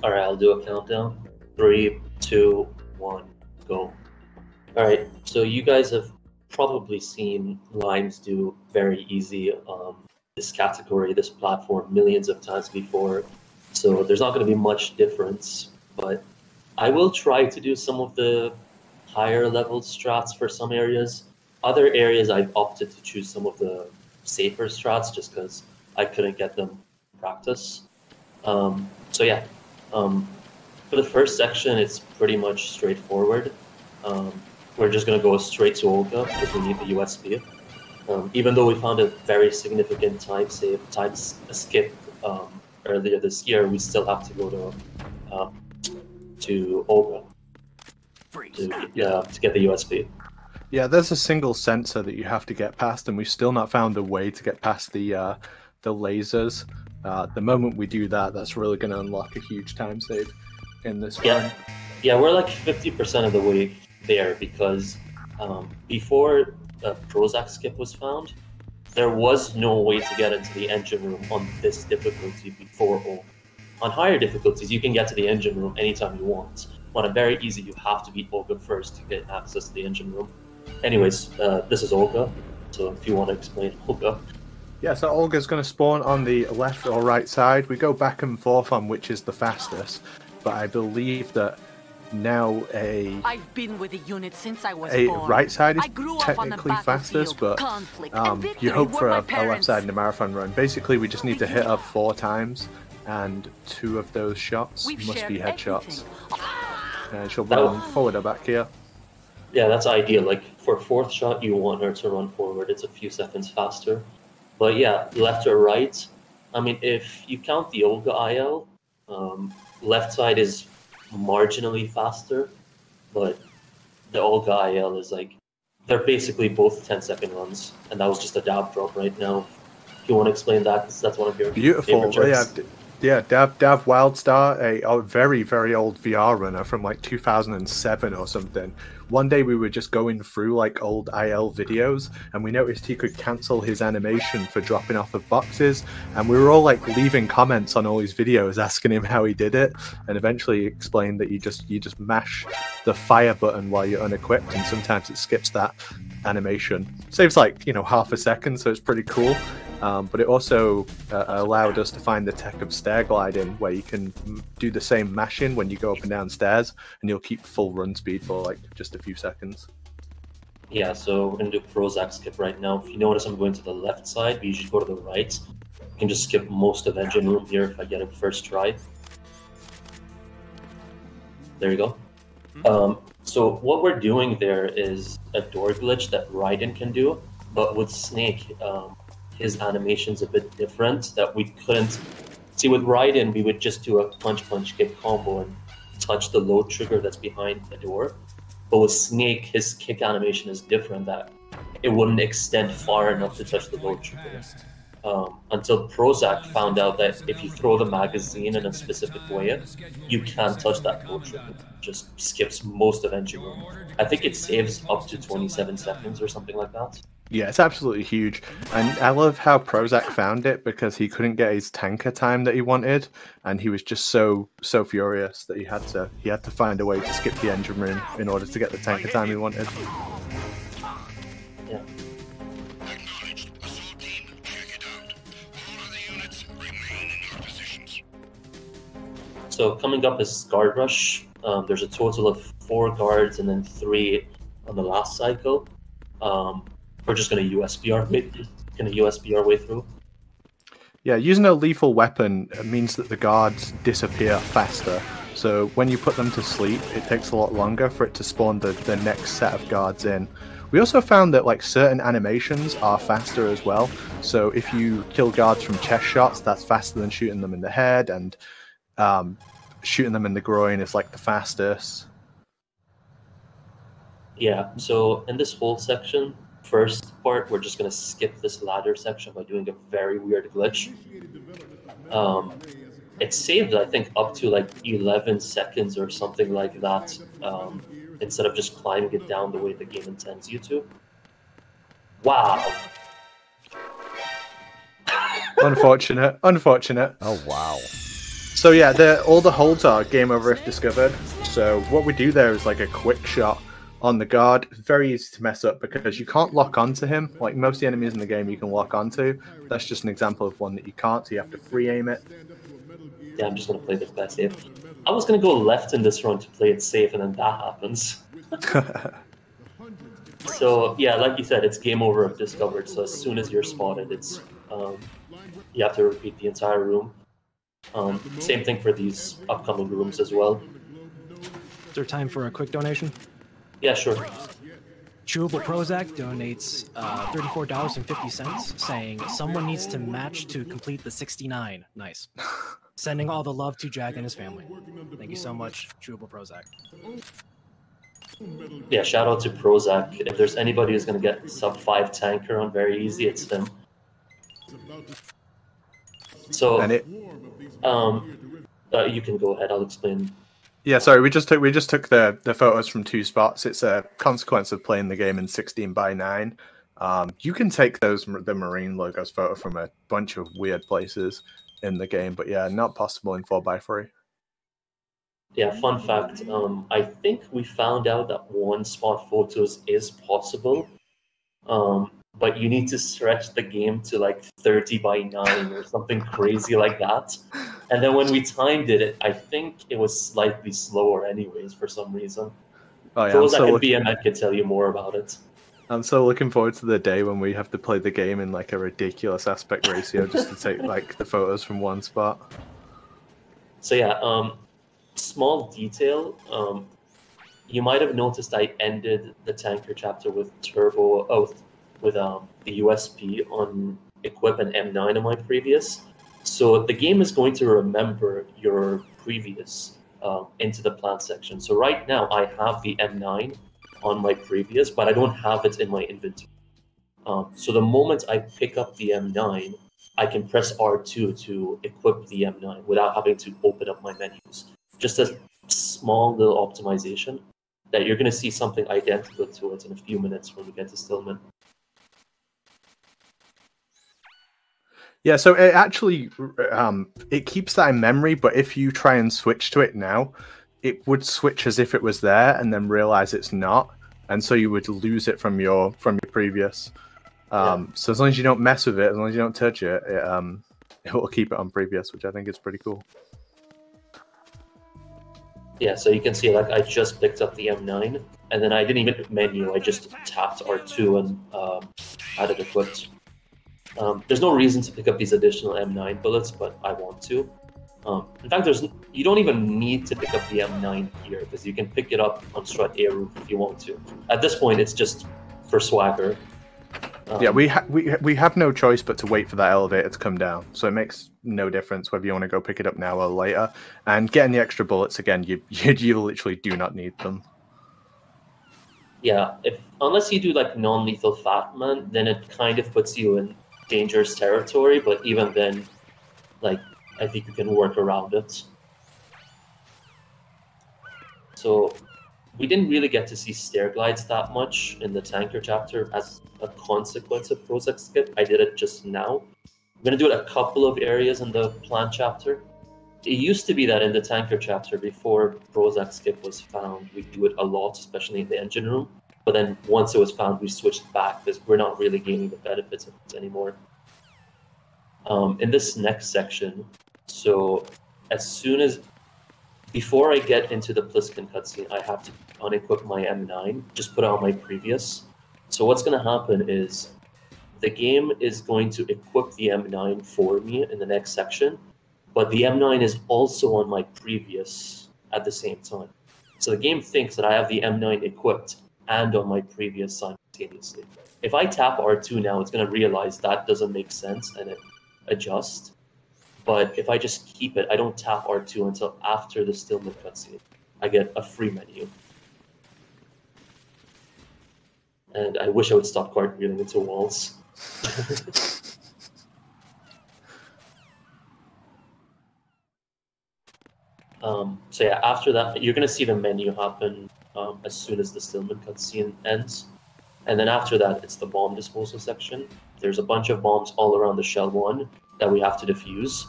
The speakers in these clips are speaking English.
All right, I'll do a countdown. 3, 2, 1, go. All right, so you guys have probably seen Limes do very easy this category, this platform, millions of times before. So there's not going to be much difference, but I will try to do some of the higher level strats for some areas. Other areas I've opted to choose some of the safer strats just because I couldn't get them in practice. So yeah, um, for the first section, it's pretty much straightforward. Um, we're just going to go straight to Olga because we need the USB. Even though we found a very significant time skip earlier this year, we still have to go to Olga to get the USB. Yeah, there's a single sensor that you have to get past, and we've still not found a way to get past the lasers. The moment we do that, that's really going to unlock a huge time save in this run. Yeah, we're like 50% of the way there because before the Prozac skip was found, there was no way to get into the engine room on this difficulty before Olga. On higher difficulties, you can get to the engine room anytime you want. On a very easy, you have to beat Olga first to get access to the engine room. Anyways, this is Olga, so if you want to explain Olga. Yeah, so Olga's going to spawn on the left or right side. We go back and forth on which is the fastest, but I believe that now I've been with the unit since I was born. Right side is technically fastest, but you hope for a left side in a marathon run. Basically, we just need to hit her 4 times, and 2 of those shots must be headshots. And she'll run forward or back here. Yeah, that's ideal. Like for 4th shot, you want her to run forward. It's a few seconds faster. But yeah, left or right. I mean, if you count the Olga IL, left side is marginally faster, but the Olga IL is like, they're basically both 10-second runs, and that was just a dab drop right now. If you want to explain that, because that's one of your beautiful. Yeah, Dav Wildstar, a very, very old VR runner from like 2007 or something. One day we were just going through like old IL videos, and we noticed he could cancel his animation for dropping off of boxes, and we were all like leaving comments on all his videos asking him how he did it, and eventually he explained that you just mash the fire button while you're unequipped, and sometimes it skips that animation. Saves like, half a second, so it's pretty cool. But it also allowed us to find the tech of stair gliding, where you can do the same mashing when you go up and down stairs, and you'll keep full run speed for like just a few seconds. Yeah, so we're going to do Prozac skip right now. If you notice, I'm going to the left side, but you should go to the right. You can just skip most of engine room here if I get it first try. There you go. So what we're doing there is a door glitch that Raiden can do, but with Snake, his animation's a bit different that we couldn't see. With Raiden, we would just do a punch kick combo and touch the load trigger that's behind the door. But with Snake, his kick animation is different, that it wouldn't extend far enough to touch the load trigger. Until Prozac found out that if you throw the magazine in a specific way, you can't touch that load trigger. It just skips most of engine room. I think it saves up to 27 seconds or something like that. Yeah, it's absolutely huge, and I love how Prozac found it, because he couldn't get his tanker time that he wanted, and he was just so furious that he had to find a way to skip the engine room in order to get the tanker time he wanted. Yeah. So coming up is guard rush. There's a total of 4 guards and then 3 on the last cycle. We're just going to USB our way through. Yeah, using a lethal weapon means that the guards disappear faster. So when you put them to sleep, it takes a lot longer for it to spawn the next set of guards in. We also found that like certain animations are faster as well. So if you kill guards from chest shots, that's faster than shooting them in the head, and shooting them in the groin is like the fastest. Yeah, so in this whole section, first part, we're just going to skip this ladder section by doing a very weird glitch. It saved, I think, up to like 11 seconds or something like that, instead of just climbing it down the way the game intends you to. Wow. Unfortunate. Oh, wow. So yeah, all the holds are game over if discovered. So what we do there is like a quick shot on the guard. Very easy to mess up because you can't lock onto him. Like most of the enemies in the game you can lock onto. That's just an example of one that you can't, so you have to free aim it. Yeah, I'm just going to play this guy safe. I was going to go left in this run to play it safe, and then that happens. So yeah, like you said, it's game over if discovered. So as soon as you're spotted, it's you have to repeat the entire room. Same thing for these upcoming rooms as well. Is there time for a quick donation? Yeah, sure. Chewable Prozac donates $34.50, saying someone needs to match to complete the 69. Nice. Sending all the love to Jack and his family. Thank you so much, Chewable Prozac. Yeah, shout out to Prozac. If there's anybody who's going to get sub 5 tanker on very easy, it's him. So, you can go ahead. I'll explain. Yeah, sorry. We just took the photos from 2 spots. It's a consequence of playing the game in 16:9. You can take the Marine logos photo from a bunch of weird places in the game, but yeah, not possible in 4x3. Yeah, fun fact. I think we found out that 1 spot photos is possible. But you need to stretch the game to like 30:9 or something crazy like that. And then when we timed it, I think it was slightly slower anyways for some reason. Oh, yeah, Prozac and BMX could tell you more about it. I'm so looking forward to the day when we have to play the game in like a ridiculous aspect ratio just to take like the photos from 1 spot. So yeah, small detail. You might have noticed I ended the tanker chapter with with the USP on equip and M9 on my previous. So the game is going to remember your previous into the plant section. So right now I have the M9 on my previous, but I don't have it in my inventory. So the moment I pick up the M9, I can press R2 to equip the M9 without having to open up my menus. Just a small little optimization that you're going to see something identical to it in a few minutes when we get to Stillman. Yeah, so it actually it keeps that in memory, but if you try and switch to it now, it would switch as if it was there and then realize it's not, and so you would lose it from your previous. So as long as you don't mess with it, as long as you don't touch it, it will keep it on previous, which I think is pretty cool. Yeah, so you can see like I just picked up the M9, and then I didn't even menu. I just tapped R2 and had it equipped. There's no reason to pick up these additional M9 bullets, but I want to. In fact, you don't even need to pick up the M9 here, because you can pick it up on Strut A roof if you want to. At this point, it's just for swagger. Yeah, we have no choice but to wait for that elevator to come down, so it makes no difference whether you want to go pick it up now or later. And getting the extra bullets, again, you literally do not need them. Yeah, unless you do like non-lethal Fatman, then it kind of puts you in dangerous territory, but even then, like, I think you can work around it. So we didn't really get to see stair glides that much in the tanker chapter as a consequence of Prozac skip. I did it just now. I'm going to do it a couple of areas in the plant chapter. It used to be that in the tanker chapter, before Prozac skip was found, we do it a lot, especially in the engine room. But then once it was found, we switched back because we're not really gaining the benefits of it anymore. In this next section, so as soon as, before I get into the Pliskin cutscene, I have to unequip my M9, just put it on my previous. So what's going to happen is the game is going to equip the M9 for me in the next section, but the M9 is also on my previous at the same time. So the game thinks that I have the M9 equipped and on my previous simultaneously. If I tap R2 now, it's going to realize that doesn't make sense and it adjusts. But if I just keep it, I don't tap R2 until after the Stillman cutscene. I get a free menu. And I wish I would stop cartwheeling into walls. So yeah, after that, you're going to see the menu happen as soon as the Stillman cutscene ends. And then after that, it's the bomb disposal section. There's a bunch of bombs all around the Shell 1 that we have to defuse.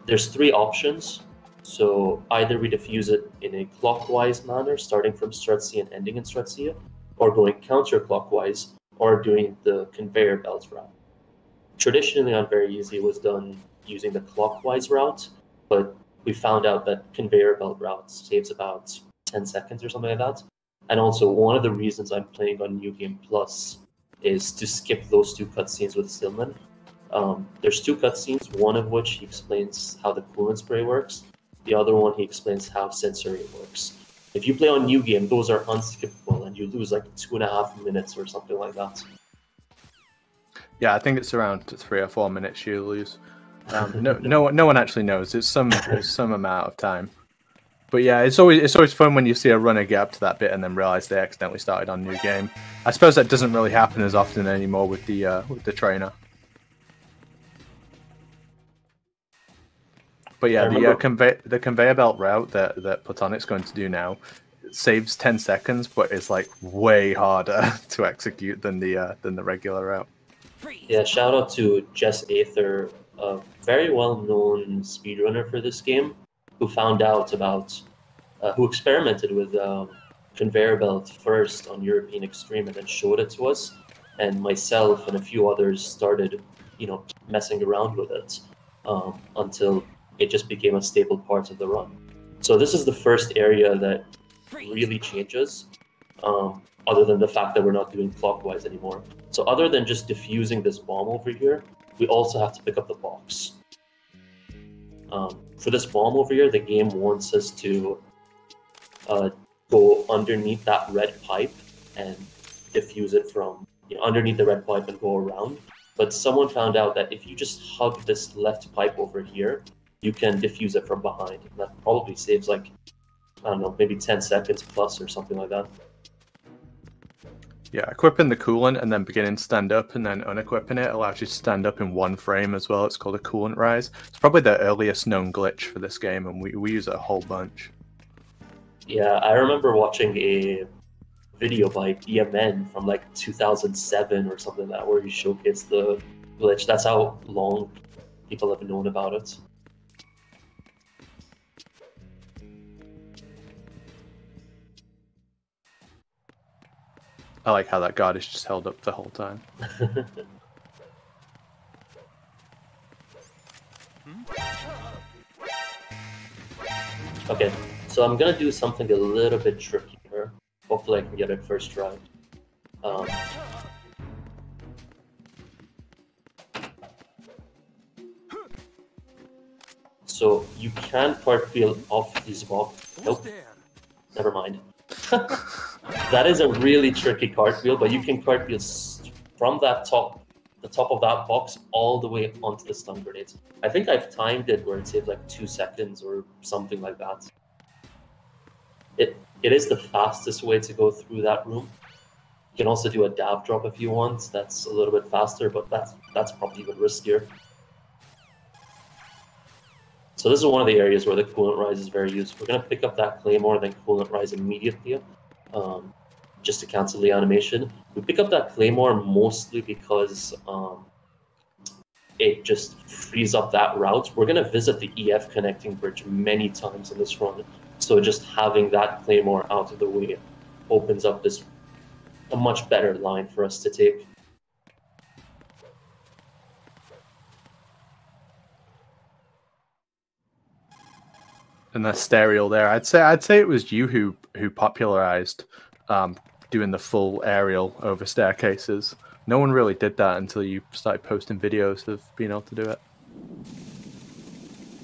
There's three options. So either we diffuse it in a clockwise manner, starting from strut C and ending in strut C, or going counterclockwise, or doing the conveyor belt route. Traditionally on Very Easy, it was done using the clockwise route, but we found out that conveyor belt route saves about 10 seconds or something like that. And also, one of the reasons I'm playing on New Game Plus is to skip those two cutscenes with Stillman. There's two cutscenes, one of which he explains how the coolant spray works. The other one, he explains how sensory works. If you play on New Game, those are unskippable, and you lose like 2.5 minutes or something like that. Yeah, I think it's around 3 or 4 minutes you lose. No one actually knows. It's some amount of time. But yeah, it's always fun when you see a runner get up to that bit and then realize they accidentally started on New Game. I suppose that doesn't really happen as often anymore with the trainer. But yeah, the conveyor belt route that Platonic's going to do now saves 10 seconds, but it's like way harder to execute than the regular route. Yeah, shout out to Jess Aether, a very well-known speedrunner for this game, who found out about, who experimented with conveyor belt first on European Extreme and then showed it to us. And myself and a few others started, messing around with it until it just became a staple part of the run. So this is the first area that really changes, other than the fact that we're not doing clockwise anymore. So other than just diffusing this bomb over here, we also have to pick up the box. For this bomb over here, the game wants us to go underneath that red pipe and diffuse it from underneath the red pipe and go around. But someone found out that if you just hug this left pipe over here, you can diffuse it from behind. And that probably saves like, I don't know, maybe 10 seconds plus or something like that. Yeah, equipping the coolant and then beginning to stand up and then unequipping it allows you to stand up in one frame as well. It's called a coolant rise. It's probably the earliest known glitch for this game, and we use it a whole bunch. Yeah, I remember watching a video by BMN from like 2007 or something like that, where he showcased the glitch. That's how long people have known about it. I like how that guard is just held up the whole time. Okay, so I'm gonna do something a little bit trickier. Hopefully I can get it first try. So you can cartwheel off these blocks. Nope, never mind. That is a really tricky cartwheel, but you can cartwheel from the top of that box all the way onto the stun grenades. I think I've timed it where it saves like 2 seconds or something like that. It is the fastest way to go through that room. You can also do a dab drop if you want. That's a little bit faster, but that's probably even riskier. So this is one of the areas where the coolant rise is very useful. We're going to pick up that claymore, then coolant rise immediately, just to cancel the animation. We pick up that claymore mostly because it just frees up that route. We're going to visit the EF connecting bridge many times in this run, so just having that claymore out of the way opens up a much better line for us to take. And the stereo there, I'd say it was you who popularized doing the full aerial over staircases. No one really did that until you started posting videos of being able to do it.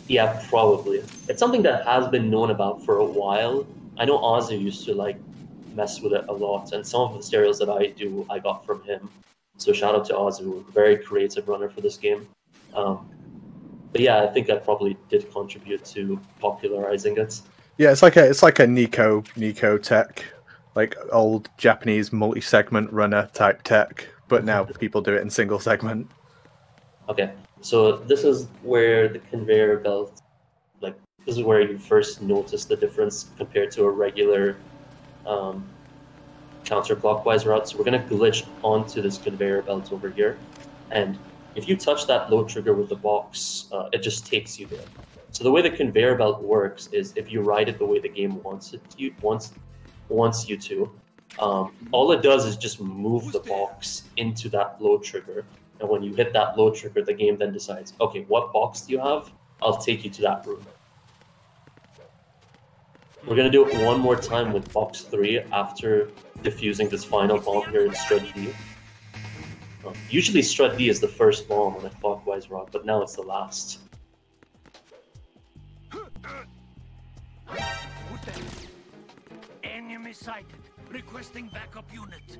Yeah, probably. It's something that has been known about for a while. I know Ozzy used to like mess with it a lot, and some of the stereos that I do, I got from him. So shout out to Ozzy, very creative runner for this game. But yeah, I think I probably did contribute to popularizing it. Yeah, it's like a Nico tech, like old Japanese multi-segment runner type tech, but now people do it in single segment. Okay, so this is where the conveyor belt, like this is where you first notice the difference compared to a regular counterclockwise route. So we're gonna glitch onto this conveyor belt over here, and If you touch that load trigger with the box, it just takes you there. So the way the conveyor belt works is if you ride it the way the game wants you to, all it does is just move the box into that load trigger. And when you hit that load trigger, the game then decides, okay, what box do you have? I'll take you to that room. We're going to do it one more time with box 3 after defusing this final bomb here in Strut D. Usually Strut D is the first bomb on a clockwise rock, but now it's the last. Enemy sighted. Requesting backup unit.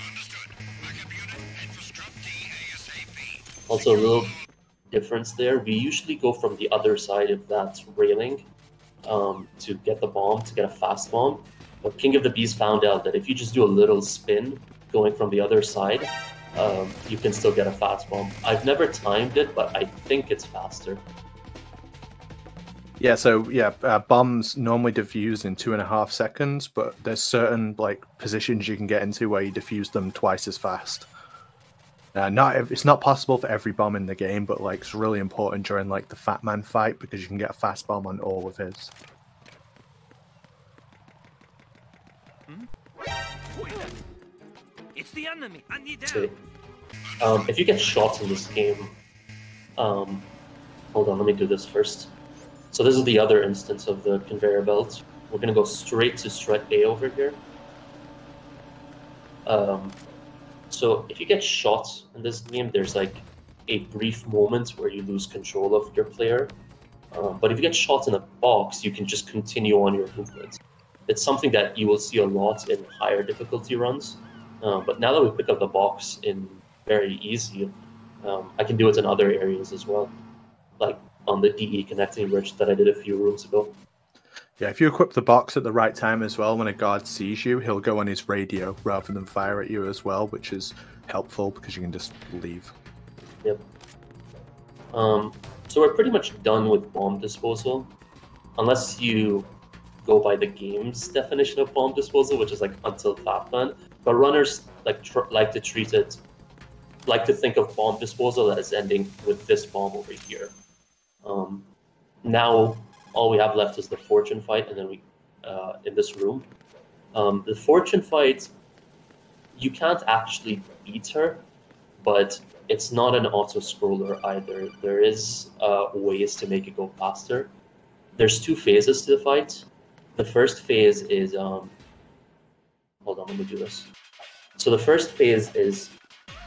Understood. Backup unit head for Strut D ASAP. Also a little difference there. We usually go from the other side of that railing to get the bomb, to get a fast bomb. But King of the Bees found out that if you just do a little spin going from the other side, you can still get a fast bomb. I've never timed it, but I think it's faster. Yeah, so yeah, bombs normally defuse in 2.5 seconds, but there's certain like positions you can get into where you defuse them twice as fast. It's not possible for every bomb in the game, but like it's really important during like the Fat Man fight because you can get a fast bomb on all of his. It's the enemy. I need help. If you get shot in this game, hold on, let me do this first. So this is the other instance of the conveyor belt. We're going to go straight to Strut A over here. So if you get shot in this game, there's like a brief moment where you lose control of your player. But if you get shot in a box, you can just continue on your movement. It's something that you will see a lot in higher difficulty runs. But now that we pick up the box in very easy, I can do it in other areas as well. Like on the DE connecting bridge that I did a few rooms ago. Yeah, if you equip the box at the right time as well, when a guard sees you, he'll go on his radio rather than fire at you as well, which is helpful because you can just leave. Yep. So we're pretty much done with bomb disposal, unless you go by the game's definition of bomb disposal, which is like until Fatman. But runners like like to think of bomb disposal as ending with this bomb over here. Now all we have left is the fortune fight, and then we in this room. The fortune fight, you can't actually beat her, but it's not an auto-scroller either. There is ways to make it go faster. There's 2 phases to the fight. The first phase is hold on, let me do this. So the first phase is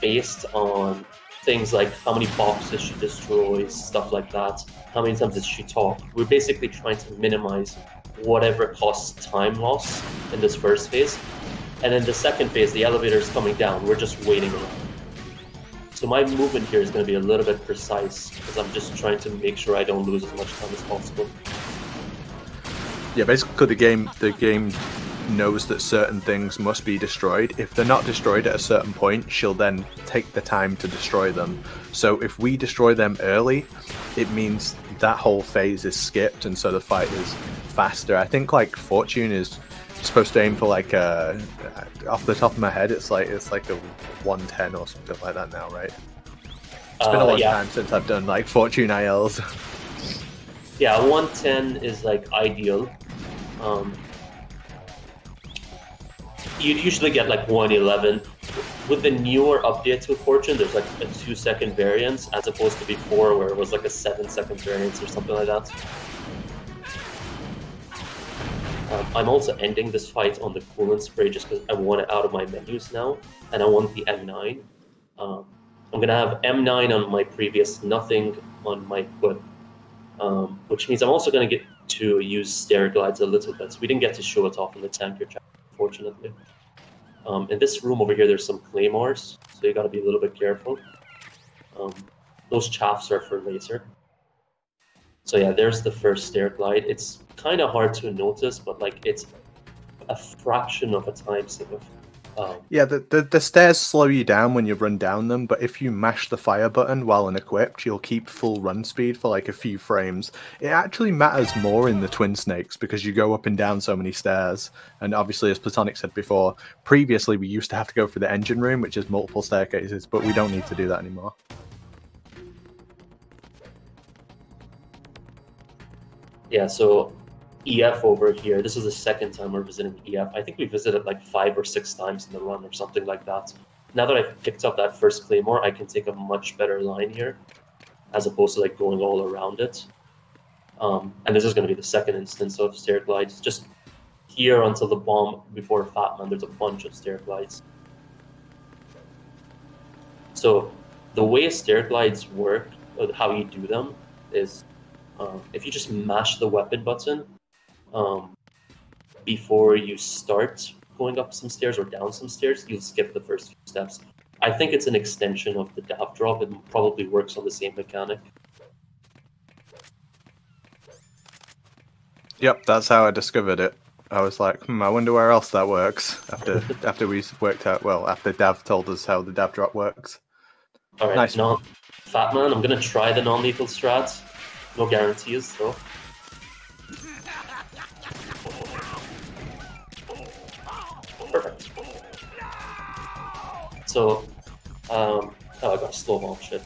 based on things like how many boxes she destroys, stuff like that. How many times did she talk? We're basically trying to minimize whatever costs time loss in this first phase. And then the second phase, the elevator is coming down. We're just waiting around. So my movement here is going to be a little bit precise because I'm just trying to make sure I don't lose as much time as possible. Yeah, basically the game knows that certain things must be destroyed. If they're not destroyed at a certain point, she'll then take the time to destroy them. So if we destroy them early, it means that whole phase is skipped, and so the fight is faster. I think like Fortune is supposed to aim for like off the top of my head, it's like a 110 or something like that now, right? It's been a long time since I've done like Fortune ILs. Yeah, 110 is like ideal. You'd usually get like 111. With the newer update to Fortune, there's like a 2-second variance as opposed to before where it was like a 7-second variance or something like that. I'm also ending this fight on the coolant spray just because I want it out of my menus now, and I want the M9. I'm gonna have M9 on my previous, nothing on my equip, which means I'm also gonna get to use stair glides a little bit. So we didn't get to show it off in the tanker chapter, unfortunately. In this room over here, there's some claymores, so you gotta be a little bit careful. Those chaffs are for laser. So yeah, there's the first stair glide. It's kind of hard to notice, but like it's a fraction of a time save. Yeah, the stairs slow you down when you run down them, but if you mash the fire button while unequipped, you'll keep full run speed for like a few frames. It actually matters more in the Twin Snakes because you go up and down so many stairs. And obviously, as Platonic said before, previously we used to have to go through the engine room, which is multiple staircases, but we don't need to do that anymore. Yeah, so EF over here, this is the second time we're visiting EF. I think we visited like 5 or 6 times in the run or something like that. Now that I've picked up that first Claymore, I can take a much better line here, as opposed to like going all around it. And this is going to be the second instance of stair glides. Just here until the bomb before Fatman, there's a bunch of stair glides. So the way stair glides work, or how you do them, is if you just mash the weapon button before you start going up some stairs or down some stairs, you'll skip the first few steps. I think it's an extension of the dav drop. It probably works on the same mechanic. Yep, that's how I discovered it. I was like, I wonder where else that works. After we worked out, well, after Dav told us how the dav drop works. All right, Nice. now, Fatman, I'm gonna try the non-lethal strats. No guarantees, though. Perfect. So, oh, I got a slow bomb. Shit.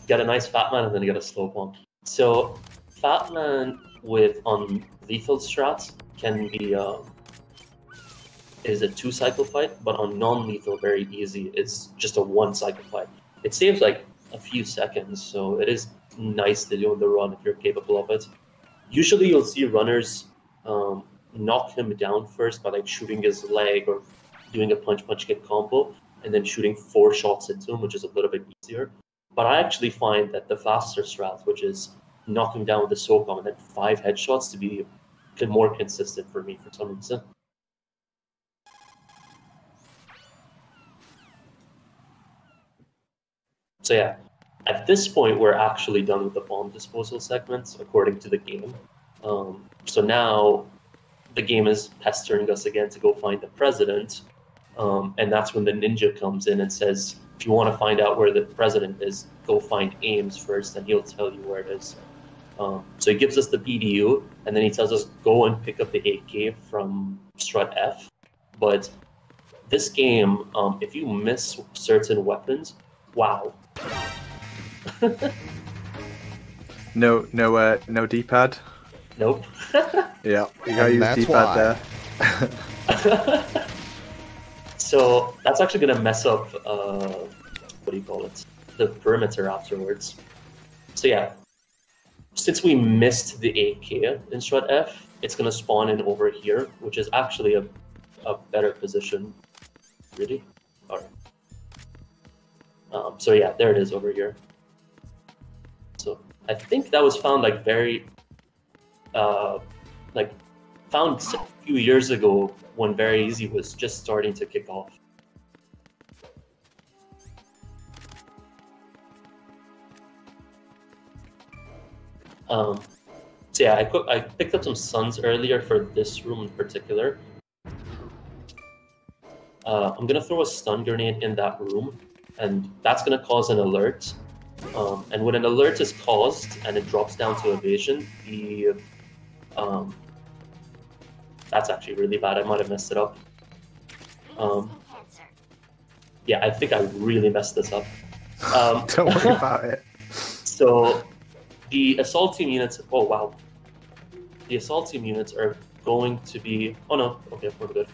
Get a nice Fatman and then get a slow bomb. So, Fatman with lethal strats can be is a 2-cycle fight, but on non-lethal, very easy. It's just a 1-cycle fight. It saves like a few seconds, so it is nice to do on the run if you're capable of it. Usually, you'll see runners knock him down first by like shooting his leg or doing a punch kick combo, and then shooting 4 shots into him, which is a little bit easier. But I actually find that the faster strat, which is knock him down with the SOCOM and then 5 headshots, to be more consistent for me for some reason. So yeah, at this point, we're actually done with the bomb disposal segments, according to the game. So now the game is pestering us again to go find the president. And that's when the ninja comes in and says, if you want to find out where the president is, go find Ames first, and he'll tell you where it is. So he gives us the BDU, and then he tells us, go and pick up the AK from strut F. But this game, if you miss certain weapons, wow. No D-pad. Nope. Yeah, you gotta use D-pad there. So that's actually gonna mess up what do you call it? The perimeter afterwards. So yeah, since we missed the AK in strut F, it's gonna spawn in over here, which is actually a better position. Really? Alright. So yeah, there it is over here. So I think that was found like found a few years ago when Very Easy was just starting to kick off. So yeah, I picked up some suns earlier for this room in particular. I'm gonna throw a stun grenade in that room, and that's gonna cause an alert. And when an alert is caused and it drops down to evasion, that's actually really bad. I might have messed it up. Yeah, I think I really messed this up. Don't worry about it. So the assault team units, oh wow. The assault team units are going to be, oh no, okay, we're good.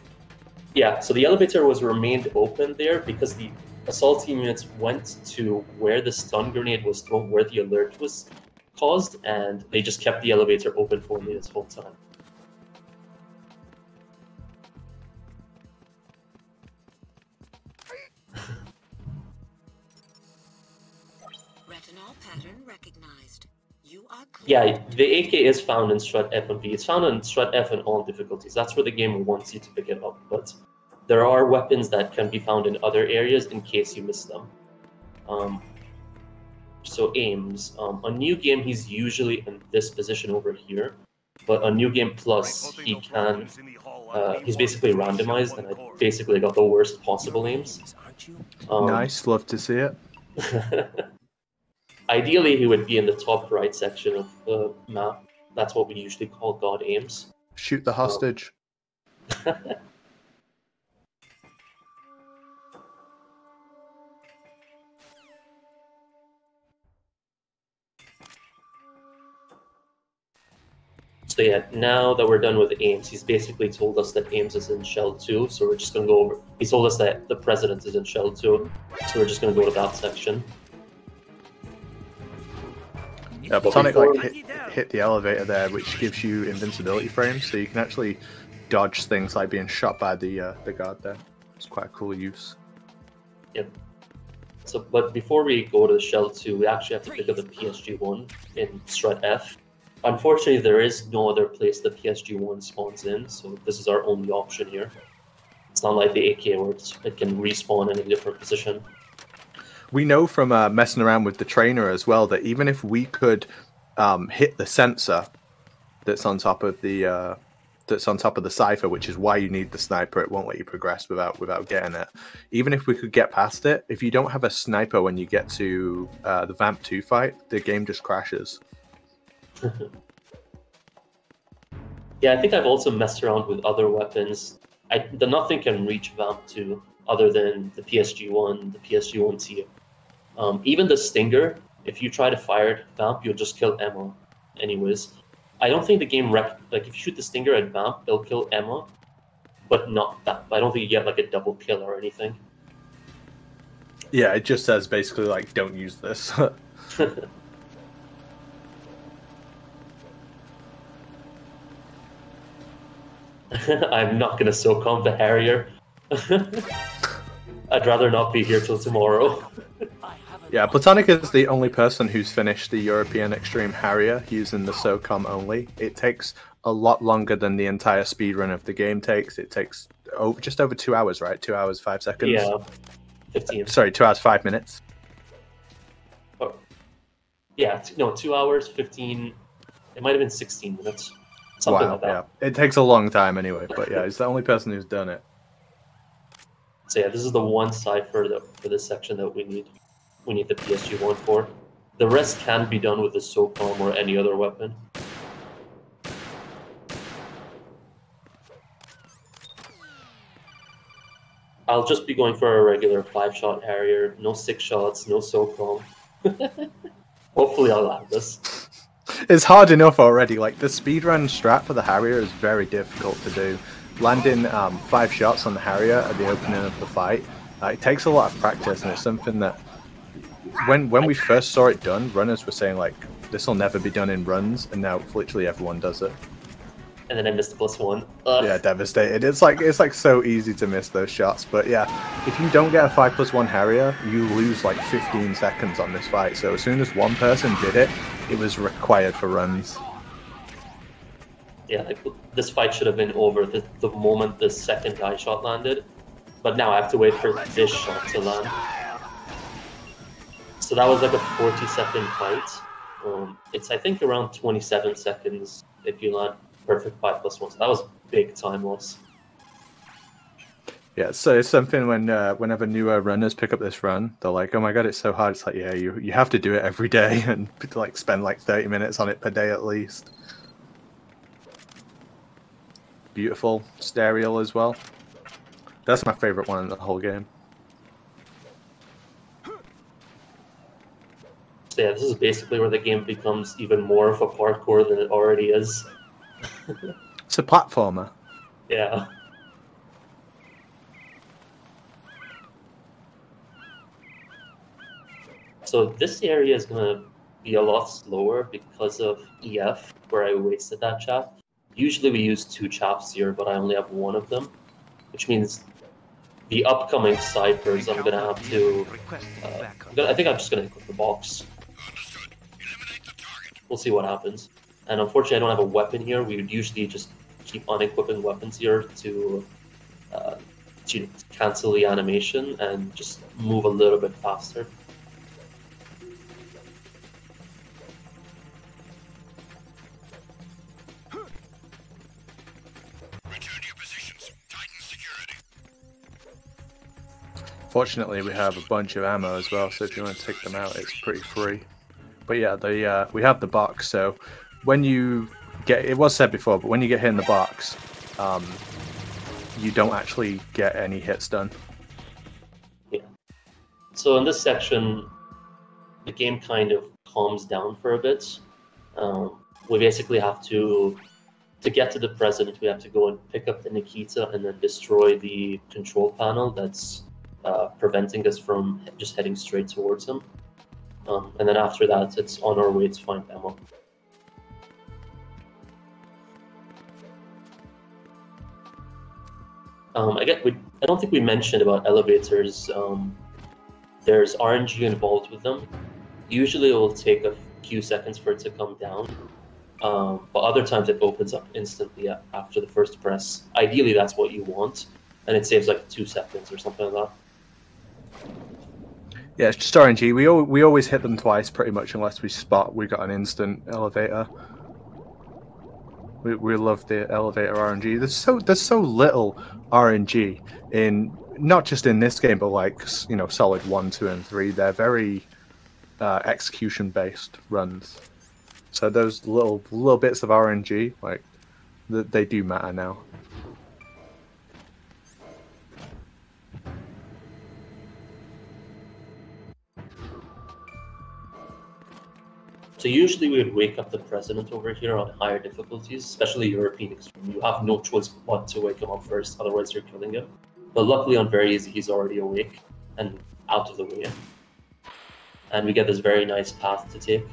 Yeah, so the elevator was remained open there because the assault team units went to where the stun grenade was thrown, where the alert was caused, and they just kept the elevator open for me this whole time. Retinol pattern recognized. You are clear. Yeah, the AK is found in strut F and V. It's found in strut F in all difficulties. That's where the game wants you to pick it up. But there are weapons that can be found in other areas in case you miss them. So Ames, on New Game, he's usually in this position over here. But on New Game Plus, he can, he's basically randomized, and I basically got the worst possible aims. Nice, love to see it. Ideally, he would be in the top right section of the map. That's what we usually call God aims. Shoot the hostage. So yeah, now that we're done with Ames, he's basically told us that Ames is in Shell 2, so we're just going to go over... He told us that the President is in Shell 2, so we're just going to go to that section. Yeah, Platonic like hit the elevator there, which gives you invincibility frames, so you can actually dodge things like being shot by the guard there. It's quite a cool use. Yep. So, but before we go to the Shell 2, we actually have to pick up the PSG-1 in Strut F. Unfortunately, there is no other place the PSG-1 spawns in, so this is our only option here. It's not like the AK where it can respawn in a different position. We know from messing around with the trainer as well that even if we could hit the sensor that's on top of the cipher, which is why you need the sniper, it won't let you progress without getting it. Even if we could get past it, if you don't have a sniper when you get to the Vamp 2 fight, the game just crashes. Yeah, I think I've also messed around with other weapons. Nothing can reach Vamp 2 other than the PSG-1, the PSG-1T. Even the Stinger, if you try to fire it at Vamp, you'll just kill Emma anyways. I don't think the game like if you shoot the Stinger at Vamp, it'll kill Emma, but not that. I don't think you get like a double kill or anything. Yeah, it just says basically like don't use this. I'm not gonna SOCOM the Harrier. I'd rather not be here till tomorrow. Yeah, Platonic is the only person who's finished the European Extreme Harrier using the SOCOM only. It takes a lot longer than the entire speedrun of the game takes. It takes just over 2 hours, right? 2 hours, 5 seconds? Yeah, 15. Sorry, 2 hours, 5 minutes. Oh. Yeah, no, 2 hours, 15... It might have been 16 minutes. Something like that. Yeah. It takes a long time anyway, but yeah, he's the only person who's done it. So yeah, this is the one cipher for this section that we need. We need the PSG-1 for. The rest can be done with the SOCOM or any other weapon. I'll just be going for a regular 5-shot Harrier. No 6 shots, no SOCOM. Hopefully I'll land this. It's hard enough already. Like, the speedrun strat for the Harrier is very difficult to do. Landing 5 shots on the Harrier at the opening of the fight, it takes a lot of practice, and it's something that when we first saw it done, runners were saying like, this will never be done in runs, and now literally everyone does it. And then I missed the +1. Ugh. Yeah, devastated. It's like so easy to miss those shots, but yeah, if you don't get a 5+1 Harrier, you lose like 15 seconds on this fight. So as soon as one person did it, it was required for runs. Yeah, like, this fight should have been over the moment the second guy shot landed, but now I have to wait for this shot to land. So that was like a 40-second fight. It's I think around 27 seconds if you land perfect 5+1. So that was big time loss. Yeah, so it's something when whenever newer runners pick up this run, they're like, "Oh my god, it's so hard." It's like, yeah, you have to do it every day and like spend like 30 minutes on it per day at least. Beautiful stereo as well. That's my favorite one in the whole game. So yeah, this is basically where the game becomes even more of a parkour than it already is. It's a platformer. Yeah. So this area is going to be a lot slower because of EF, where I wasted that chaff. Usually we use 2 chaffs here, but I only have 1 of them, which means the upcoming ciphers I'm going to have to... I think I'm just going to equip the box. We'll see what happens. And unfortunately I don't have a weapon here. We would usually just keep unequipping weapons here to cancel the animation and just move a little bit faster. Fortunately, we have a bunch of ammo as well, so if you want to take them out, it's pretty free. But yeah, we have the box, so when you get... It was said before, but when you get hit in the box, you don't actually get any hits done. Yeah. So in this section, the game kind of calms down for a bit. We basically have to to get to the president, we have to go and pick up the Nikita and then destroy the control panel that's preventing us from just heading straight towards him. And then after that, it's on our way to find Emma. I don't think we mentioned about elevators. There's RNG involved with them. Usually it will take a few seconds for it to come down, but other times it opens up instantly after the first press. Ideally, that's what you want, and it saves like 2 seconds or something like that. Yeah, it's just RNG. We always hit them twice pretty much unless we spot we got an instant elevator. We love the elevator RNG. There's so little RNG in not just in this game, but like Solid 1, 2, and 3. They're very execution based runs. So those little bits of RNG, like they do matter now. So usually we would wake up the president over here on higher difficulties, especially European Extreme. You have no choice but to wake him up first, otherwise you're killing him. But luckily on very easy, he's already awake and out of the way. And we get this very nice path to take.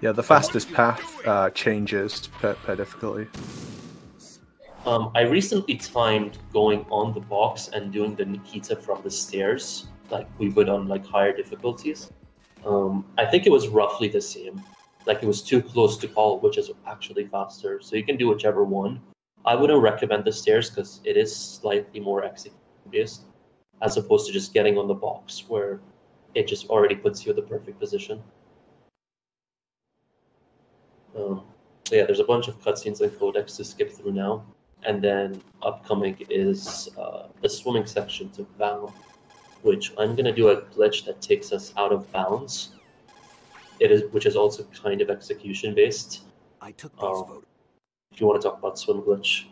Yeah, the fastest path changes per difficulty. I recently timed going on the box and doing the Nikita from the stairs, like we would on like higher difficulties. I think it was roughly the same. Like it was too close to call, which is actually faster. So you can do whichever one. I wouldn't recommend the stairs because it is slightly more execution based, as opposed to just getting on the box where it just already puts you in the perfect position. So yeah, there's a bunch of cutscenes and codecs to skip through now. And then upcoming is the swimming section to Val, which I'm going to do a glitch that takes us out of bounds. Which is also kind of execution based. I took these photos. If you want to talk about swim glitch.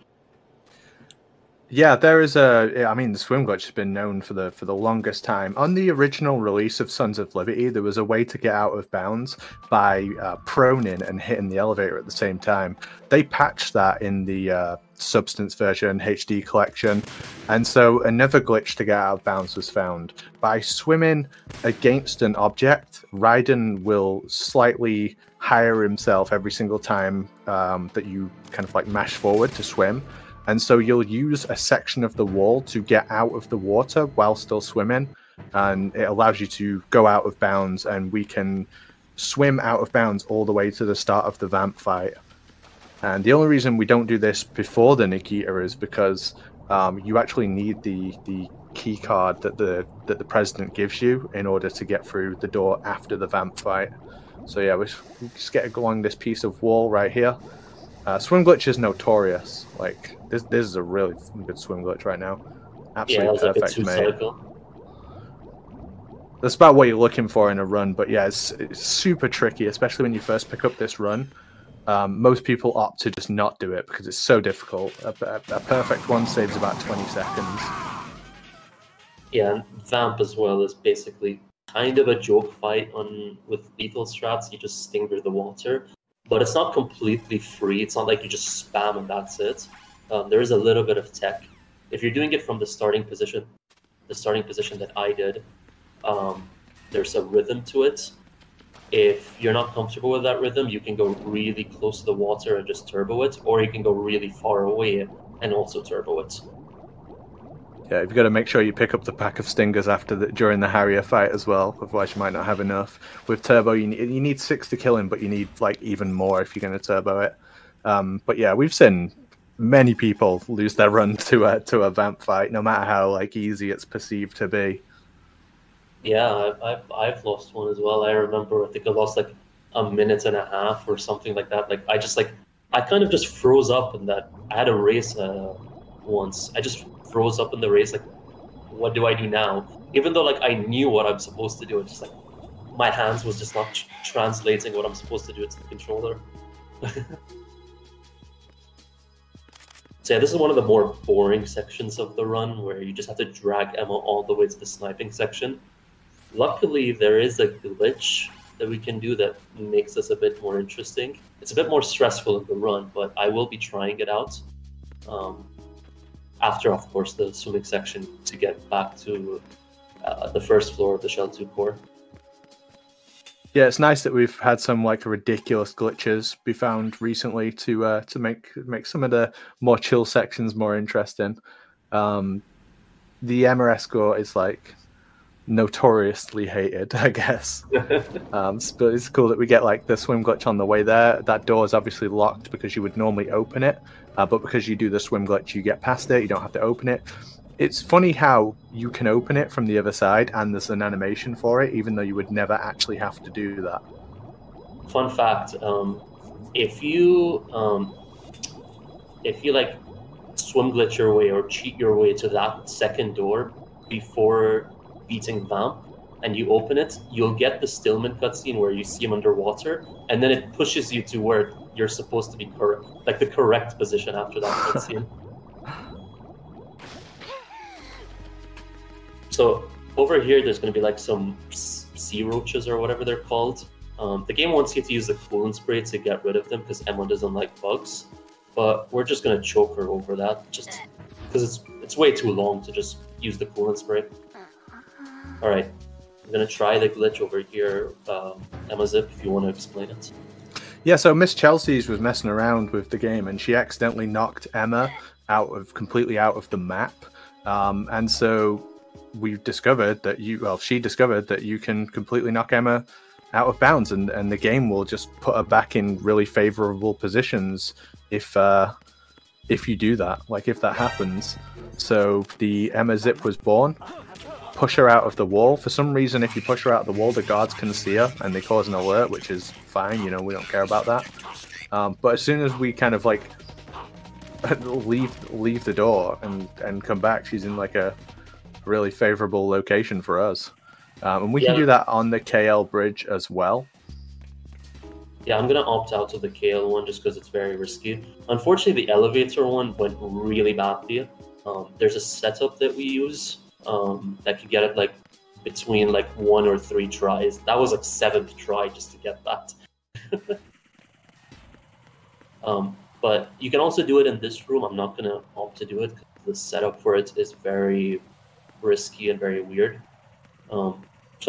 Yeah, there is the swim glitch has been known for the longest time. On the original release of Sons of Liberty, there was a way to get out of bounds by proning and hitting the elevator at the same time. They patched that in the Substance version HD collection, and so another glitch to get out of bounds was found. By swimming against an object, Raiden will slightly higher himself every single time that you kind of like mash forward to swim. And so you'll use a section of the wall to get out of the water while still swimming, and it allows you to go out of bounds, and we can swim out of bounds all the way to the start of the vamp fight. And the only reason we don't do this before the Nikita is because you actually need the key card that the president gives you in order to get through the door after the vamp fight. So yeah, we just get along this piece of wall right here. Swim glitch is notorious. Like this is a really good swim glitch right now. Absolutely perfect, mate. That's about what you're looking for in a run. But yeah, it's super tricky, especially when you first pick up this run. Most people opt to just not do it because it's so difficult. A perfect one saves about 20 seconds. Yeah, and Vamp as well is basically kind of a joke fight with lethal strats. You just stinger the water. But it's not completely free. It's not like you just spam and that's it. There is a little bit of tech. If you're doing it from the starting position that I did, there's a rhythm to it. If you're not comfortable with that rhythm, you can go really close to the water and just turbo it, or you can go really far away and also turbo it. Yeah, you've got to make sure you pick up the pack of stingers during the Harrier fight as well, otherwise you might not have enough. With turbo, you need 6 to kill him, but you need like even more if you're going to turbo it. But yeah, we've seen many people lose their run to a vamp fight, no matter how like easy it's perceived to be. Yeah, I've lost one as well. I remember I think I lost like a minute and a half or something like that. Like I kind of just froze up in that. I had a race once. I just froze up in the race. Like, what do I do now? Even though like I knew what I'm supposed to do, it's just like my hands was just not translating what I'm supposed to do to the controller. So yeah, this is one of the more boring sections of the run where you just have to drag Emma all the way to the sniping section. Luckily, there is a glitch that we can do that makes this a bit more interesting. it's a bit more stressful in the run, but I will be trying it out after, of course, the swimming section to get back to the first floor of the Shell 2 core. Yeah, it's nice that we've had some like ridiculous glitches be found recently to make some of the more chill sections more interesting. The MRS score is like notoriously hated, I guess. But it's cool that we get like the swim glitch on the way there. That door is obviously locked because you would normally open it, but because you do the swim glitch, you get past it. You don't have to open it. It's funny how you can open it from the other side, and there's an animation for it, even though you would never actually have to do that. Fun fact: if you like swim glitch your way or cheat your way to that second door before beating Vamp, and you open it, you'll get the Stillman cutscene where you see him underwater, and then it pushes you to where you're supposed to be correct, like the correct position after that cutscene. So over here, there's going to be like some sea roaches or whatever they're called. The game wants you to use the coolant spray to get rid of them because Emma doesn't like bugs, but we're just going to choke her over that just because it's way too long to just use the coolant spray. All right, I'm going to try the glitch over here. Emma Zip, if you want to explain it. Yeah, so Miss Chelsea's was messing around with the game, and she accidentally knocked Emma completely out of the map, and so we discovered that she discovered that you can completely knock Emma out of bounds, and the game will just put her back in really favorable positions if you do that, like if that happens. So the Emma Zip was born. Push her out of the wall. For some reason, if you push her out of the wall, the guards can see her and they cause an alert, which is fine. You know, we don't care about that. But as soon as we kind of like leave the door and come back, she's in like a really favorable location for us. And we can do that on the KL bridge as well. Yeah, I'm going to opt out of the KL one just because it's very risky. Unfortunately, the elevator one went really badly. There's a setup that we use that can get it like between like 1 or 3 tries. That was like 7th try just to get that. But you can also do it in this room. I'm not going to opt to do it because the setup for it is very risky and very weird. So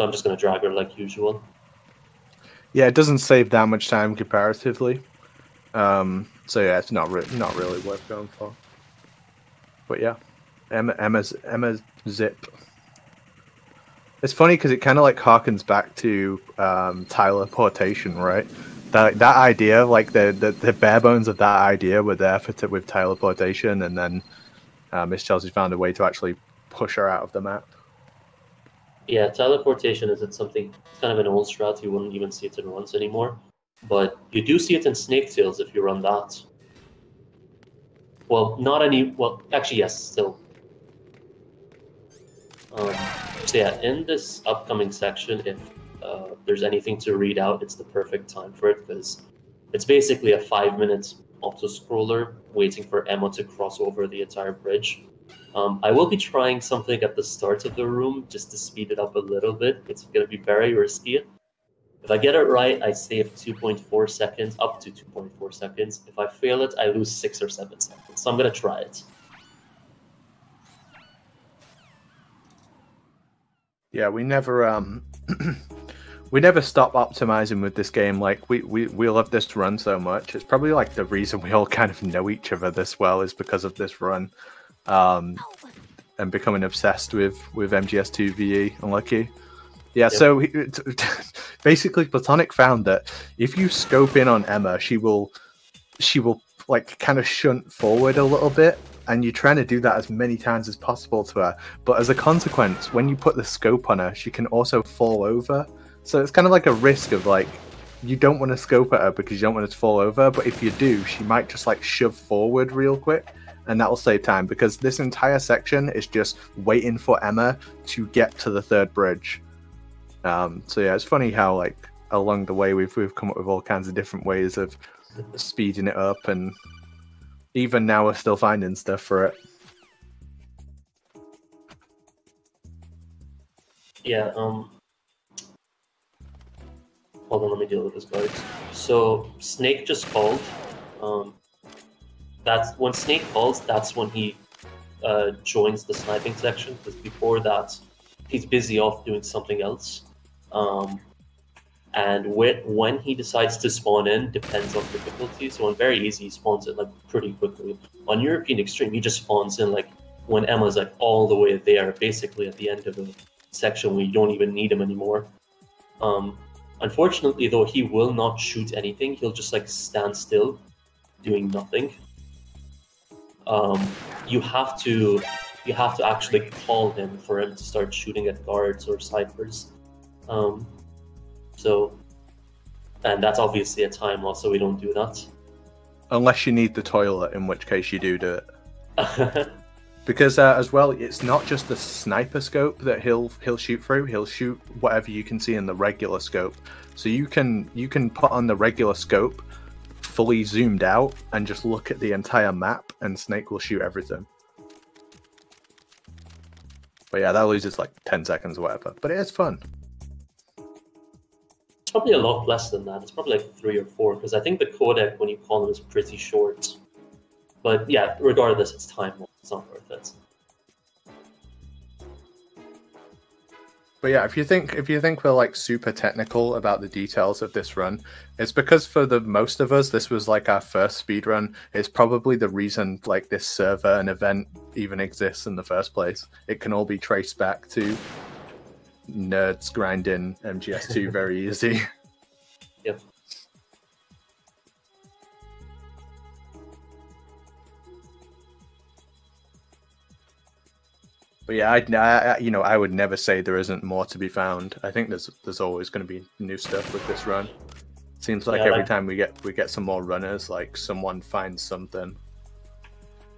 I'm just going to drag her like usual. Yeah, it doesn't save that much time comparatively. So yeah, it's not really worth going for. But yeah, Emma Zip. It's funny because it kind of like harkens back to teleportation, right? That idea, like the bare bones of that idea were there with teleportation, and then Miss Chelsea found a way to actually push her out of the map. Yeah, teleportation isn't something, it's kind of an old strat. You wouldn't even see it in runs anymore. But you do see it in Snake Tales if you run that. Well, actually, yes, still. So yeah, in this upcoming section, if there's anything to read out, it's the perfect time for it, because it's basically a 5-minute auto-scroller waiting for Emma to cross over the entire bridge. I will be trying something at the start of the room just to speed it up a little bit. It's going to be very risky. If I get it right, I save 2.4 seconds, up to 2.4 seconds. If I fail it, I lose 6 or 7 seconds. So I'm going to try it. Yeah, we never we never stop optimizing with this game. Like we love this run so much. It's probably like the reason we all kind of know each other this well is because of this run. And becoming obsessed with MGS2 VE and Lucky. Yeah, yep. So basically Platonic found that if you scope in on Emma, she will like kind of shunt forward a little bit, and you're trying to do that as many times as possible to her. But as a consequence, when you put the scope on her, she can also fall over. So it's kind of like a risk of like, you don't want to scope at her because you don't want her to fall over, but if you do, she might just like shove forward real quick. And that will save time, because this entire section is just waiting for Emma to get to the 3rd bridge. So yeah, it's funny how like along the way we've come up with all kinds of different ways of speeding it up, and even now we're still finding stuff for it. Yeah. Hold on, let me deal with this guard. So Snake just called. That's when Snake calls. That's when he joins the sniping section. Because before that, he's busy off doing something else. And when he decides to spawn in depends on difficulty. So on very easy, he spawns in like pretty quickly. On European Extreme, he just spawns in like when Emma's like all the way there, basically at the end of a section where you don't even need him anymore. Unfortunately, though, he will not shoot anything. He'll just like stand still, doing nothing. You have to actually call him for him to start shooting at guards or ciphers. And that's obviously a time loss, so we don't do that. Unless you need the toilet, in which case you do it. Because as well, it's not just the sniper scope that he'll shoot through. He'll shoot whatever you can see in the regular scope. So you can put on the regular scope, fully zoomed out, and just look at the entire map, and Snake will shoot everything. But yeah, that loses like 10 seconds or whatever. But it is fun. It's probably a lot less than that. It's probably like 3 or 4, because I think the codec, when you call him, is pretty short. But yeah, regardless, it's time. It's not worth it. But yeah, if you think we're like super technical about the details of this run, it's because for the most of us, this was like our first speedrun. It's probably the reason like this server and event even exists in the first place. It can all be traced back to nerds grinding MGS2 very easy. Yep. But yeah, I would never say there isn't more to be found. I think there's always going to be new stuff with this run. Seems like every time we get some more runners, like someone finds something.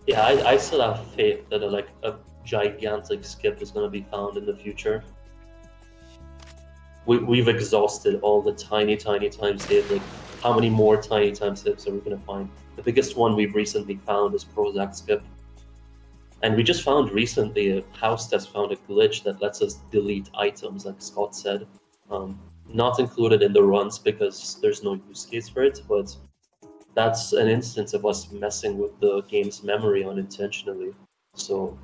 Yeah, I still have faith that a gigantic skip is going to be found in the future. We've exhausted all the tiny time skips. Like, how many more tiny time skips are we going to find? The biggest one we've recently found is Prozac skip. And we just found recently a house test found a glitch that lets us delete items, like Scott said. Not included in the runs because there's no use case for it, but that's an instance of us messing with the game's memory unintentionally. So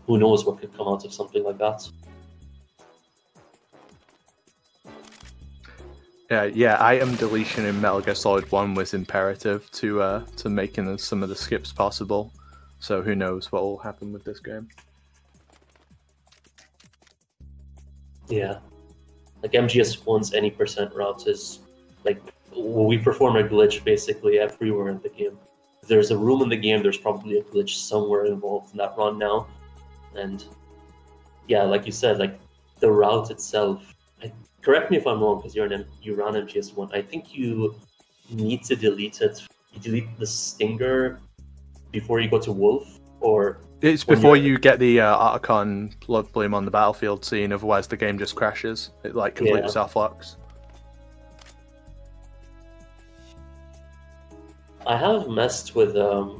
who knows what could come out of something like that. Yeah, item deletion in Metal Gear Solid 1 was imperative to making some of the skips possible. So who knows what will happen with this game. Yeah. Like MGS1's any percent route is like we perform a glitch basically everywhere in the game. If there's a room in the game, there's probably a glitch somewhere involved in that run now. And yeah, like you said, like the route itself, correct me if I'm wrong because you run MGS1. I think you need to delete it. You delete the stinger before you go to Wolf, or it's before you get the Articon blood bloom on the battlefield scene. Otherwise, the game just crashes. It like completely self-locks. I have messed with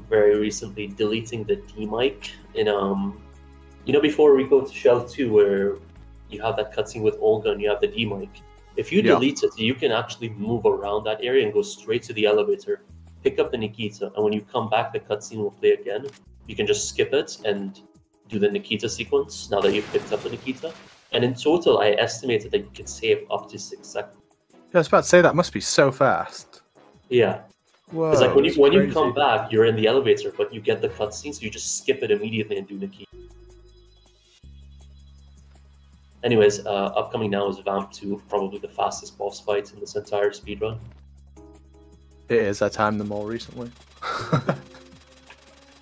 very recently deleting the D-mic in before we go to Shell 2 where you have that cutscene with Olga and you have the D-mic. If you delete it, you can actually move around that area and go straight to the elevator. Pick up the Nikita, and when you come back, the cutscene will play again. You can just skip it and do the Nikita sequence now that you've picked up the Nikita. And in total, I estimated that you could save up to 6 seconds. Yeah, I was about to say that must be so fast. Yeah. Whoa, it's like when you come back, you're in the elevator, but you get the cutscene, so you just skip it immediately and do Nikita. Anyways, upcoming now is Vamp 2, probably the fastest boss fight in this entire speedrun. It is. I timed them all recently.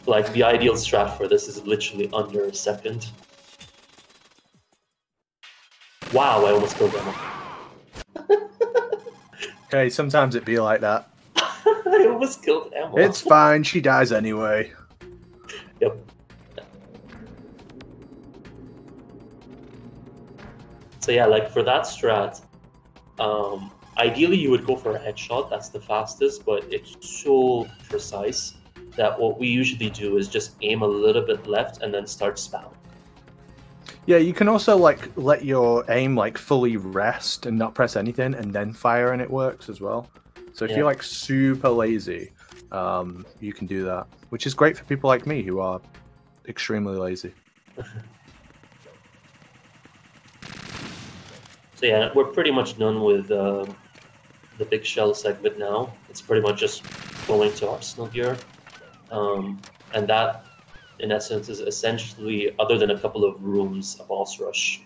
Like, the ideal strat for this is literally under a second. Wow, I almost killed Emma. Okay, sometimes it be like that. I almost killed Emma. It's fine, she dies anyway. Yep. So yeah, like for that strat, ideally you would go for a headshot, that's the fastest, but it's so precise that what we usually do is just aim a little bit left and then start spamming. Yeah, you can also like let your aim like fully rest and not press anything, and then fire, and it works as well. So if Yeah. you're like super lazy, you can do that, which is great for people like me who are extremely lazy. So yeah, we're pretty much done with the big shell segment now. It's pretty much just going to Arsenal here. And that, in essence, is essentially, other than a couple of rooms, a boss rush.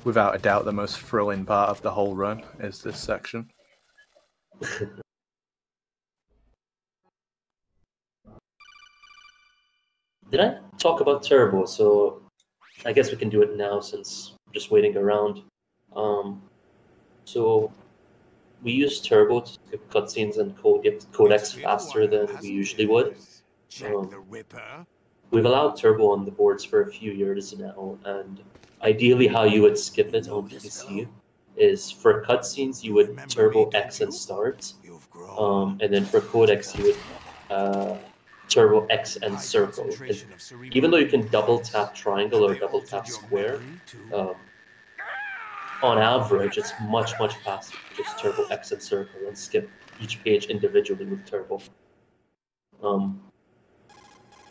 Without a doubt, the most thrilling part of the whole run is this section. Did I talk about Turbo? So I guess we can do it now since I'm just waiting around. So we use Turbo to skip cutscenes and get codecs faster than we usually would. We've allowed Turbo on the boards for a few years now, and ideally how you would skip it on PC is for cutscenes you would Turbo X and start, and then for codecs you would Turbo X and circle. Even though you can double tap triangle or double tap square, on average it's much faster to just Turbo X and circle and skip each page individually with Turbo.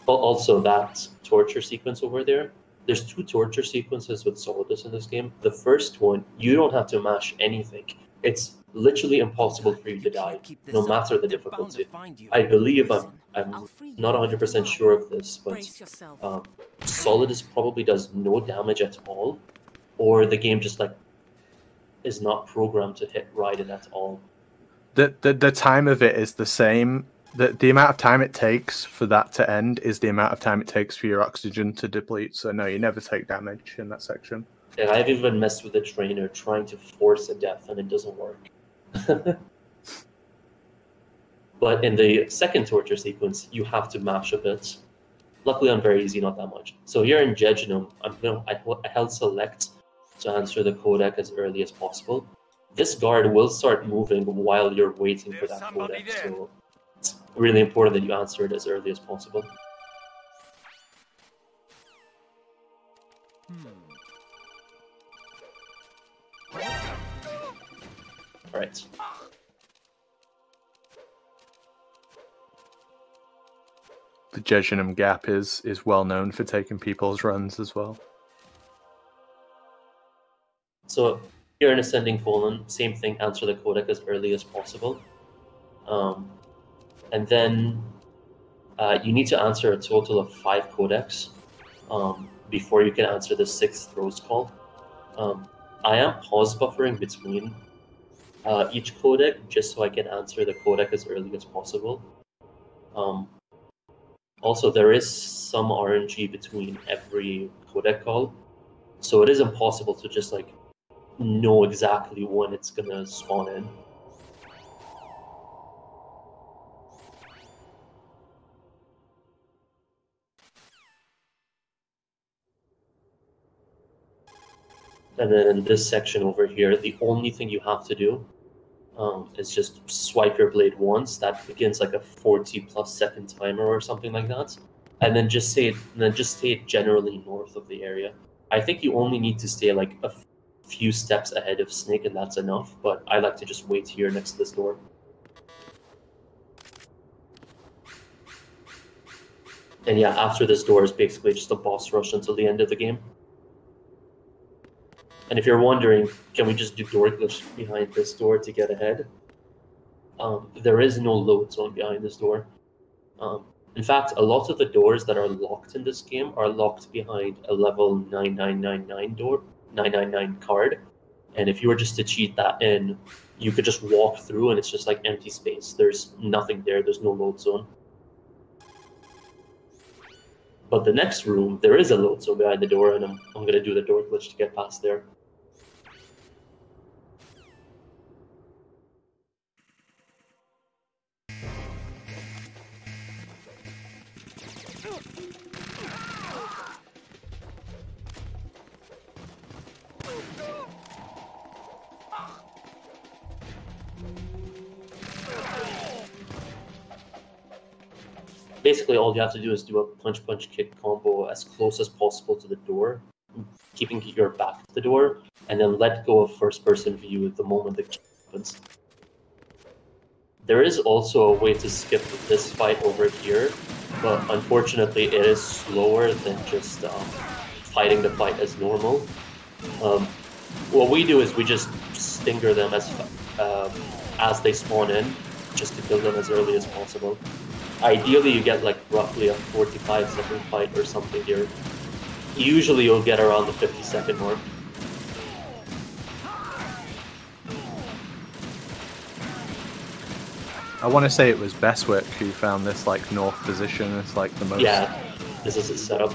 Also, that torture sequence over there, there's 2 torture sequences with Solidus in this game. The first one, you don't have to mash anything. It's literally impossible for you to die, no matter the difficulty. I believe, I'm not 100% sure of this, but Solidus probably does no damage at all, or the game just like is not programmed to hit Raiden at all. The time of it is the same. The amount of time it takes for that to end is the amount of time it takes for your oxygen to deplete. So no, you never take damage in that section. Yeah, I've even messed with the trainer trying to force a death and it doesn't work. But in the second torture sequence, you have to mash a bit. Luckily on very easy, not that much. So here in Jejunum, I held select to answer the codec as early as possible. This guard will start moving while you're waiting for that codec, so it's really important that you answer it as early as possible. Alright. The Jejunum Gap is well known for taking people's runs as well. So here in Ascending Colon, same thing, answer the codec as early as possible. And then you need to answer a total of 5 codecs before you can answer the 6th Rose Call. I am pause buffering between each codec just so I can answer the codec as early as possible. Also, there is some RNG between every codec call, so it is impossible to just like know exactly when it's gonna spawn in. And then in this section over here, the only thing you have to do is just swipe your blade once. That begins like a 40+ second timer or something like that, and then just stay generally north of the area. I think you only need to stay like a few steps ahead of Snake, and that's enough. But I like to just wait here next to this door. And yeah, after this door is basically just a boss rush until the end of the game. And if you're wondering, can we just do door glitch behind this door to get ahead? There is no load zone behind this door. In fact, a lot of the doors that are locked in this game are locked behind a level 9999 door, 999 card. And if you were just to cheat that in, you could just walk through and it's just like empty space. There's nothing there, there's no load zone. But the next room, there is a load zone behind the door, and I'm going to do the door glitch to get past there. basically all you have to do is do a punch-punch-kick combo as close as possible to the door, keeping your back to the door, and then let go of first-person view the moment the kick happens. There is also a way to skip this fight over here, but unfortunately it is slower than just fighting the fight as normal. What we do is we just stinger them as they spawn in, just to kill them as early as possible. Ideally, you get like roughly a 45-second fight or something here. Usually you'll get around the 50-second mark. I want to say it was Bestwick who found this like north position as like the most... Yeah, this is his setup.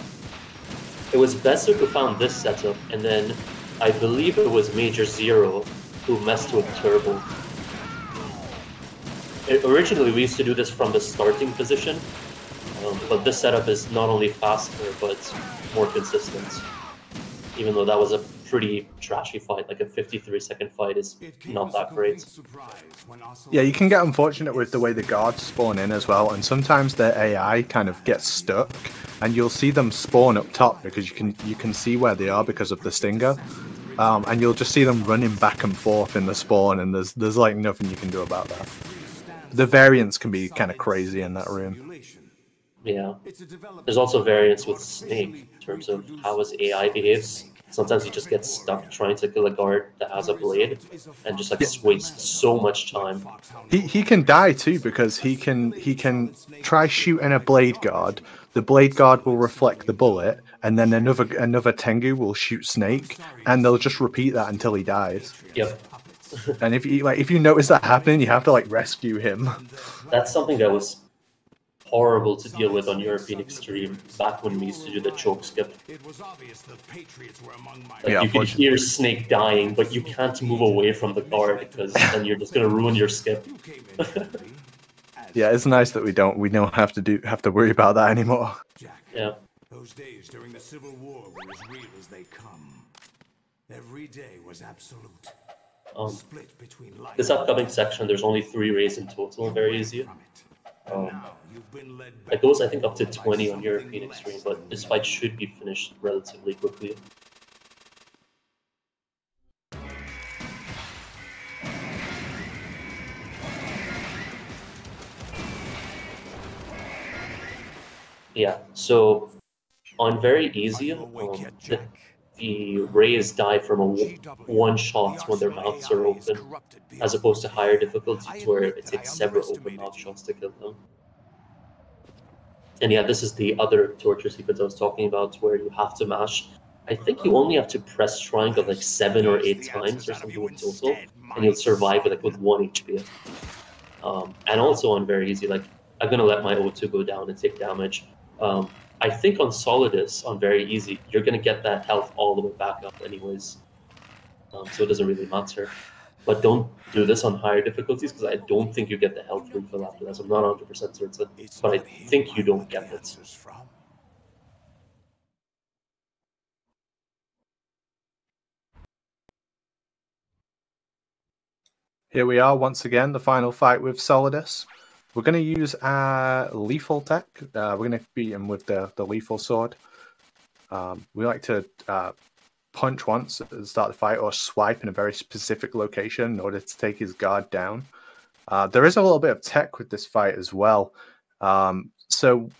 It was Bestwick who found this setup, and then I believe it was Major Zero who messed with Turbo. Originally, we used to do this from the starting position, but this setup is not only faster, but more consistent. Even though that was a pretty trashy fight, like a 53-second fight is not that great. Yeah, you can get unfortunate with the way the guards spawn in as well, and sometimes their AI kind of gets stuck, and you'll see them spawn up top because you can see where they are because of the stinger, and you'll just see them running back and forth in the spawn, and there's like nothing you can do about that. The variance can be kind of crazy in that room. Yeah. There's also variance with Snake in terms of how his AI behaves. Sometimes he just gets stuck trying to kill a guard that has a blade and just like wastes so much time. He can die too because he can try shooting a blade guard. The blade guard will reflect the bullet, and then another Tengu will shoot Snake, and they'll just repeat that until he dies. Yep. And if you notice that happening, you have to like rescue him. That's something that was horrible to deal with on European Extreme back when we used to do the choke skip. Like, you could hear Snake dying, but you can't move away from the guard because then you're just gonna ruin your skip. Yeah, it's nice that we don't have to worry about that anymore. Yeah. Those days during the Civil War were as real as they come. Every day was absolute. This upcoming section, there's only 3 rays in total, very easy. It goes, I think, up to 20 on European Extreme, but this fight should be finished relatively quickly. Yeah, so on very easy, the rays die from a one shot when their mouths are open, as opposed to higher difficulties where it takes several open mouth shots to kill them. And yeah, this is the other torture sequence I was talking about, where you have to mash. I think you only have to press triangle like 7 or 8 times or something in total, and you'll survive it like with 1 HP. And also on very easy, like I'm gonna let my O2 go down and take damage. I think on Solidus, on very easy, you're going to get that health all the way back up anyways. So it doesn't really matter. But don't do this on higher difficulties, because I don't think you get the health refill after that. So I'm not 100% certain, but I think you don't get it. Here we are once again, the final fight with Solidus. We're going to use our lethal tech. We're going to beat him with the lethal sword. We like to punch once at the start of the fight or swipe in a very specific location in order to take his guard down. There is a little bit of tech with this fight as well. So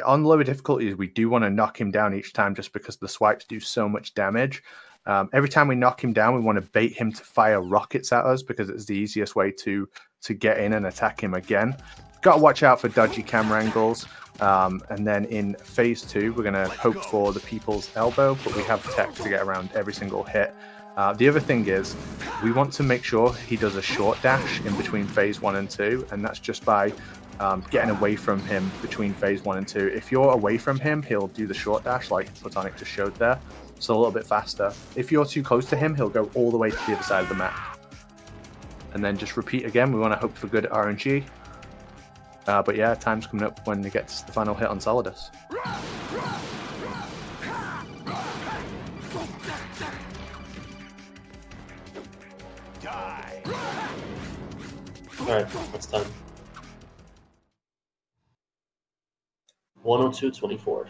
on lower difficulties, we do want to knock him down each time just because the swipes do so much damage. Every time we knock him down, we want to bait him to fire rockets at us because it's the easiest way to get in and attack him again. Got to watch out for dodgy camera angles. And then in phase 2, we're going to hope for the people's elbow, but we have tech to get around every single hit. The other thing is we want to make sure he does a short dash in between phase 1 and 2, and that's just by getting away from him between phase 1 and 2. If you're away from him, he'll do the short dash like Platonic just showed there, so a little bit faster. If you're too close to him, he'll go all the way to the other side of the map. And then just repeat again. We want to hope for good RNG. But yeah, time's coming up when he gets the final hit on Solidus. Alright, that's time. 102.24.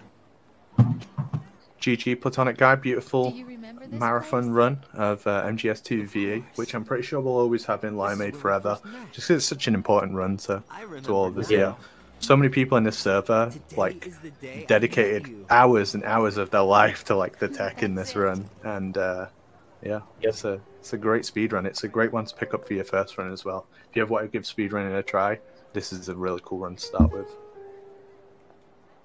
GG Platonic Guy, beautiful Do you remember this marathon place? run of MGS2 VE, which I'm pretty sure we'll always have in Limeade forever, just 'cause it's such an important run to all of us Yeah. here. So many people in this server like dedicated hours and hours of their life to like the tech in this run, and yeah, Yep. it's a great speed run. It's a great one to pick up for your first run as well. If you ever want to give speedrunning a try, this is a really cool run to start with.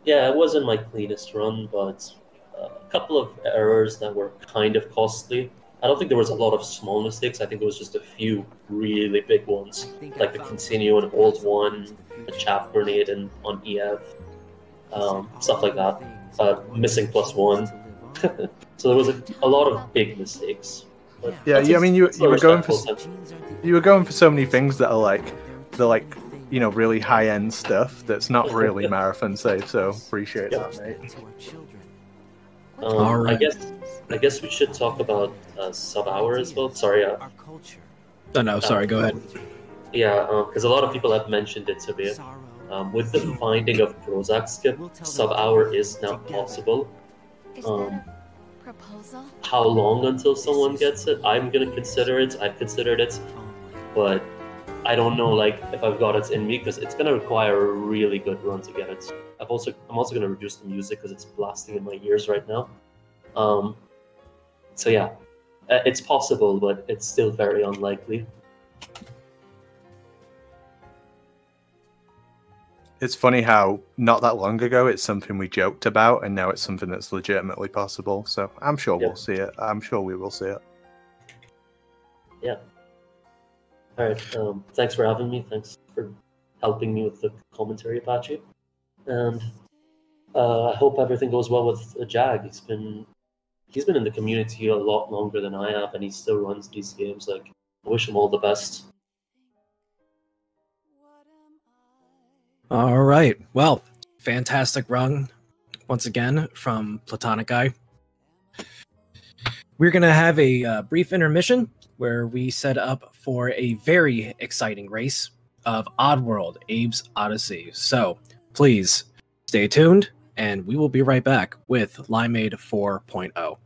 Yeah, it wasn't my cleanest run, but a couple of errors that were kind of costly. I don't think there was a lot of small mistakes. I think it was just a few really big ones, like the continue and hold one, the chaff grenade and on EF, stuff like that. Missing +1. So there was a lot of big mistakes. But Yeah, that's I mean, you still were going for respectful. you were going for so many things that are like you know, really high end stuff that's not really marathon safe. So appreciate that, mate. All right. I guess we should talk about sub-hour as well. Sorry. Oh, no, sorry, go ahead. Yeah, because a lot of people have mentioned it to me. With the finding of Prozac skip, sub-hour is now possible. Is that a proposal? How long until someone gets it? I'm gonna consider it. I've considered it, but I don't know, like, if I've got it in me, because it's gonna require a really good run to get it. I'm also gonna reduce the music because it's blasting in my ears right now. So yeah, it's possible, but it's still very unlikely. It's funny how not that long ago it's something we joked about, and now it's something that's legitimately possible. So I'm sure we'll see it. I'm sure we will see it. Yeah. All right. Thanks for having me. Thanks for helping me with the commentary, Apache. And I hope everything goes well with Jag. He's been in the community a lot longer than I have, and he still runs these games. Like, I wish him all the best. All right. Well, fantastic run once again from PlatonicGuy. We're going to have a brief intermission where we set up for a very exciting race of Oddworld, Abe's Odyssey. So please stay tuned, and we will be right back with Limeade 4.0.